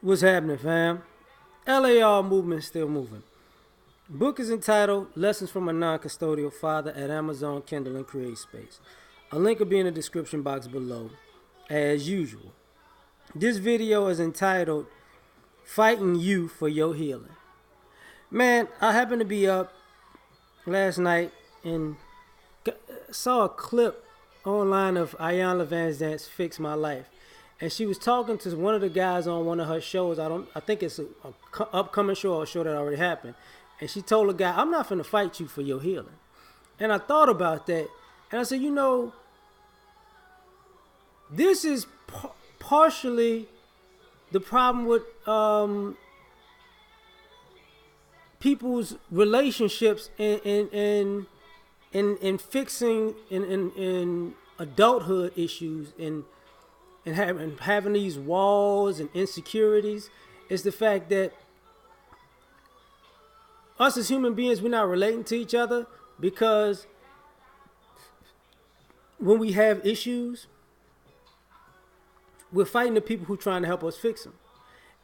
What's happening, fam? L.A.R. movement still moving. Book is entitled Lessons from a Non-Custodial Father at Amazon, Kindle, and Create Space. A link will be in the description box below, as usual. This video is entitled Fighting You for Your Healing. Man, I happened to be up last night and saw a clip online of Ayanna Van Zant's Fix My Life. And she was talking to one of the guys on one of her shows. I think it's a upcoming show or a show that already happened. And she told the guy, "I'm not finna fight you for your healing." And I thought about that, and I said, this is partially the problem with people's relationships in fixing in adulthood issues and having these walls and insecurities. Is the fact that us as human beings, we're not relating to each other because when we have issues, we're fighting the people who are trying to help us fix them.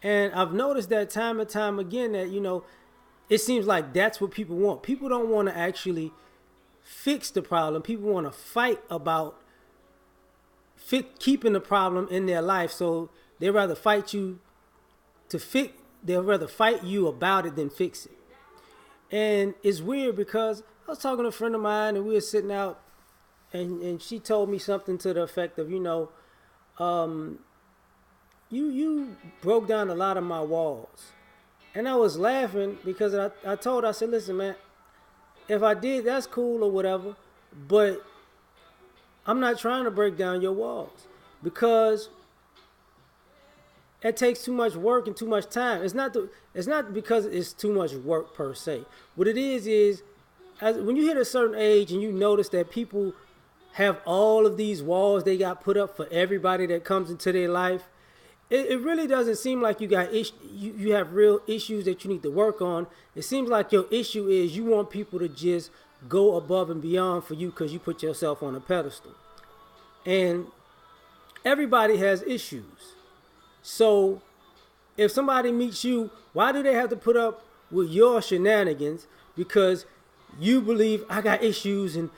And I've noticed that time and time again that, it seems like that's what people want. People don't want to actually fix the problem. People want to fight about keeping the problem in their life. So they'd rather fight you to fix. They'd rather fight you about it than fix it. And it's weird because I was talking to a friend of mine and we were sitting out, and she told me something to the effect of, you broke down a lot of my walls. And I was laughing because I told her, I said, listen, man, if I did, that's cool or whatever, but I'm not trying to break down your walls because it takes too much work and too much time. It's not because it's too much work per se. What it is when you hit a certain age and you notice that people have all of these walls they got put up for everybody that comes into their life, it really doesn't seem like you have real issues that you need to work on. It seems like your issue is you want people to just go above and beyond for you because you put yourself on a pedestal. And everybody has issues. So if somebody meets you, why do they have to put up with your shenanigans? Because you believe I got issues, and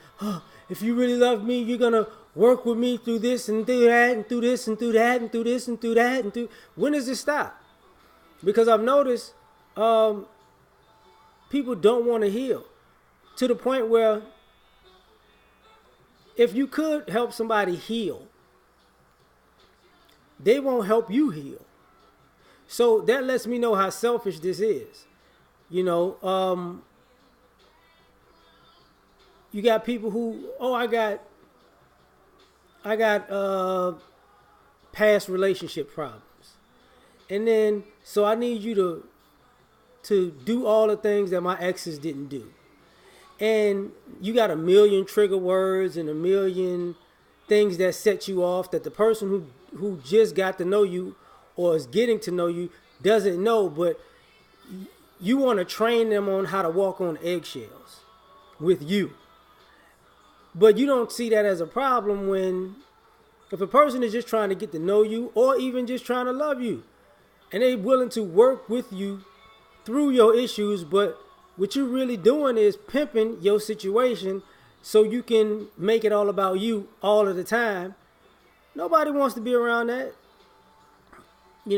if you really love me, you're going to work with me through this and through that and through this and through that and through this and through that and through. When does it stop? Because I've noticed people don't want to heal to the point where if you could help somebody heal, they won't help you heal. So that lets me know how selfish this is. You got people who, I got past relationship problems. And then so I need you to do all the things that my exes didn't do. And you got a million trigger words and a million things that set you off that the person who just got to know you or is getting to know you doesn't know, but you want to train them on how to walk on eggshells with you. But you don't see that as a problem if a person is just trying to get to know you or even just trying to love you and they're willing to work with you through your issues, but what you're really doing is pimping your situation so you can make it all about you all of the time. Nobody wants to be around that. They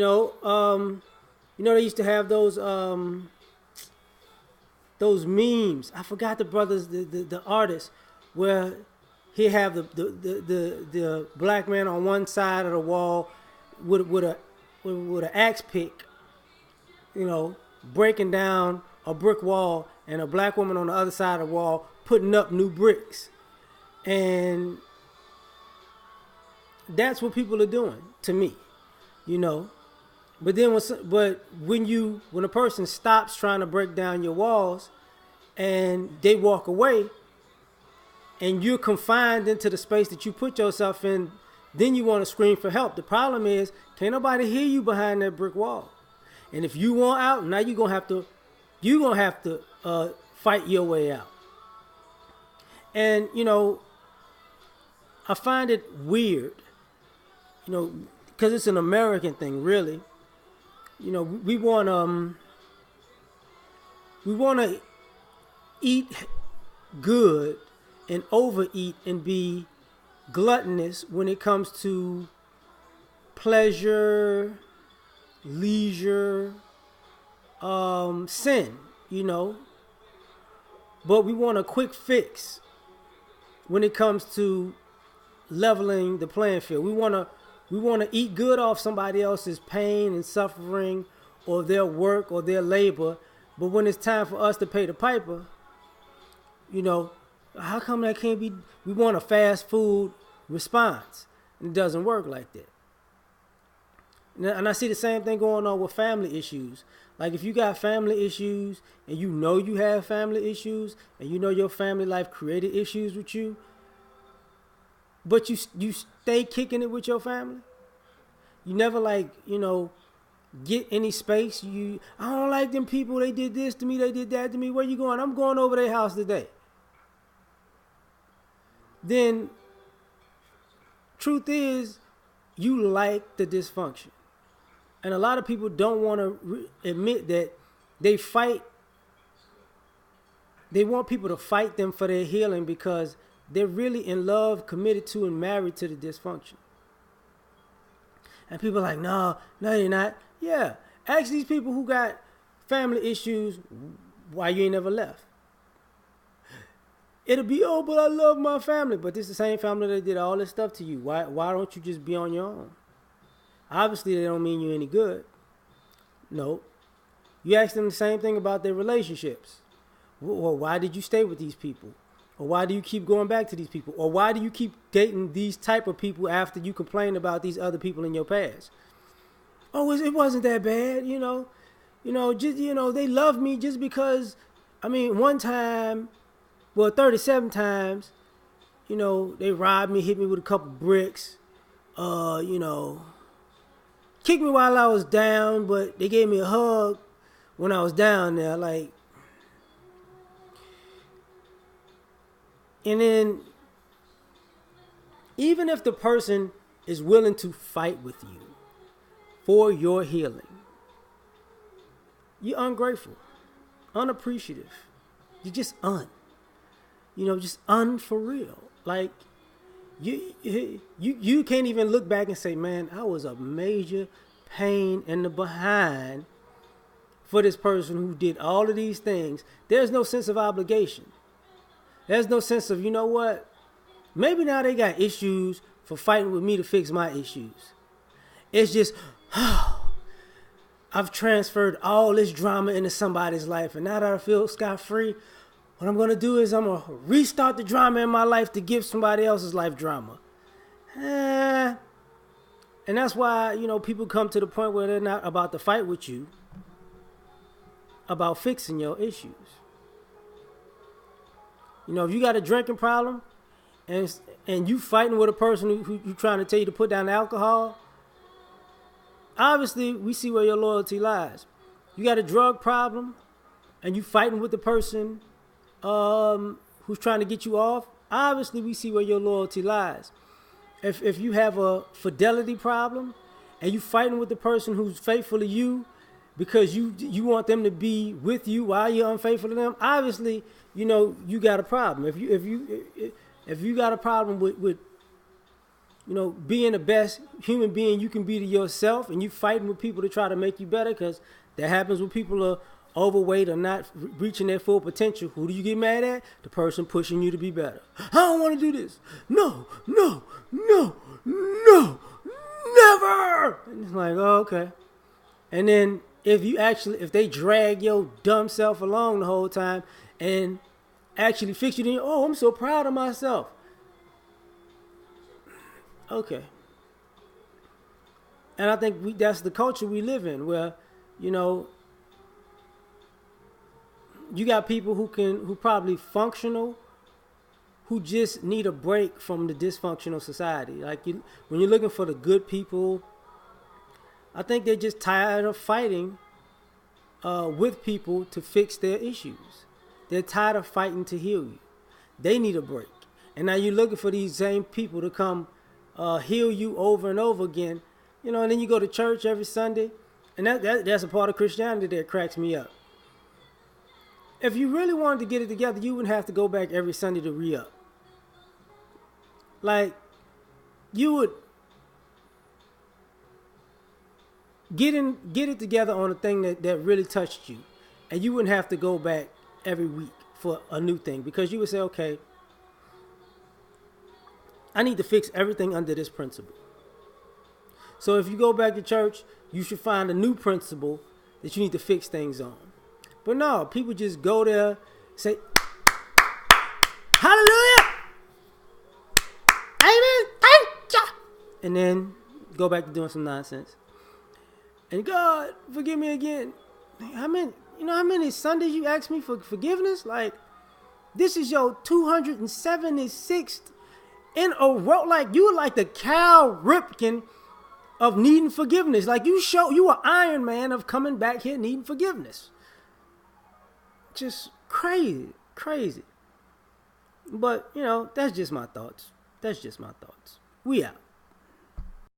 used to have those memes. I forgot the brothers, the artists, where he have the black man on one side of the wall with an axe pick, breaking down a brick wall, and a black woman on the other side of the wall putting up new bricks. And that's what people are doing to me, But then when a person stops trying to break down your walls and they walk away and you're confined into the space that you put yourself in, then you want to scream for help. The problem is, can't nobody hear you behind that brick wall. And if you want out, now you're gonna have to fight your way out. And I find it weird, because it's an American thing, really, we want to eat good and overeat and be gluttonous when it comes to pleasure, leisure, sin, but we want a quick fix when it comes to leveling the playing field. We want to eat good off somebody else's pain and suffering or their work or their labor, but when it's time for us to pay the piper, how come that can't be? We want a fast food response, and it doesn't work like that. And I see the same thing going on with family issues. Like if you got family issues and you have family issues and your family life created issues with you, but you stay kicking it with your family. You never get any space. I don't like them people. They did this to me. They did that to me. Where you going? I'm going over their house today. Then, truth is, you like the dysfunction. And a lot of people don't want to admit that they fight. They want people to fight them for their healing because they're really in love, committed to, and married to the dysfunction. And people are like, no, you're not. Yeah, ask these people who got family issues why you ain't never left. It'll be, but I love my family. But this is the same family that did all this stuff to you. Why don't you just be on your own? Obviously, they don't mean you any good. No. You ask them the same thing about their relationships. Well, why did you stay with these people? Or why do you keep going back to these people? Or why do you keep dating these type of people after you complain about these other people in your past? Oh, it wasn't that bad, they love me just because, one time, 37 times, they robbed me, hit me with a couple bricks, kicked me while I was down, but they gave me a hug when I was down there, and then, even if the person is willing to fight with you for your healing, you're ungrateful, unappreciative. You're just for real. Like, you can't even look back and say, man, I was a major pain in the behind for this person who did all of these things. There's no sense of obligation. There's no sense of, maybe now they got issues for fighting with me to fix my issues. It's just, I've transferred all this drama into somebody's life, and now that I feel scot-free, what I'm going to do is I'm going to restart the drama in my life to give somebody else's life drama. And that's why, people come to the point where they're not about to fight with you about fixing your issues. If you got a drinking problem and you fighting with a person who trying to tell you to put down alcohol, obviously we see where your loyalty lies. You got a drug problem and you fighting with the person who's trying to get you off, obviously we see where your loyalty lies. If you have a fidelity problem and you fighting with the person who's faithful to you because you want them to be with you while you're unfaithful to them, obviously you got a problem. If you got a problem with being the best human being you can be to yourself, and you fighting with people to try to make you better, because that happens when people are overweight or not reaching their full potential, who do you get mad at? The person pushing you to be better. I don't want to do this. No, never. And it's like, oh, okay. And then if they drag your dumb self along the whole time and actually fix you, then I'm so proud of myself. Okay. And I think that's the culture we live in, where, you got people who probably functional, who just need a break from the dysfunctional society. Like when you're looking for the good people, I think they're just tired of fighting with people to fix their issues. They're tired of fighting to heal you. They need a break. And now you're looking for these same people to come heal you over and over again. And then you go to church every Sunday, And that's a part of Christianity that cracks me up. If you really wanted to get it together, you wouldn't have to go back every Sunday to re-up. Like, you would get it together on a thing that really touched you. And you wouldn't have to go back every week for a new thing, because you would say, okay, I need to fix everything under this principle. So if you go back to church, you should find a new principle that you need to fix things on. But no, people just go there, say, hallelujah, amen, thank you, and then go back to doing some nonsense. And God, forgive me again. How many Sundays you asked me for forgiveness? Like, this is your 276th in a row. Like, you were like the Cal Ripken of needing forgiveness. Like, you were Iron Man of coming back here needing forgiveness. Just crazy. But, that's just my thoughts. We out.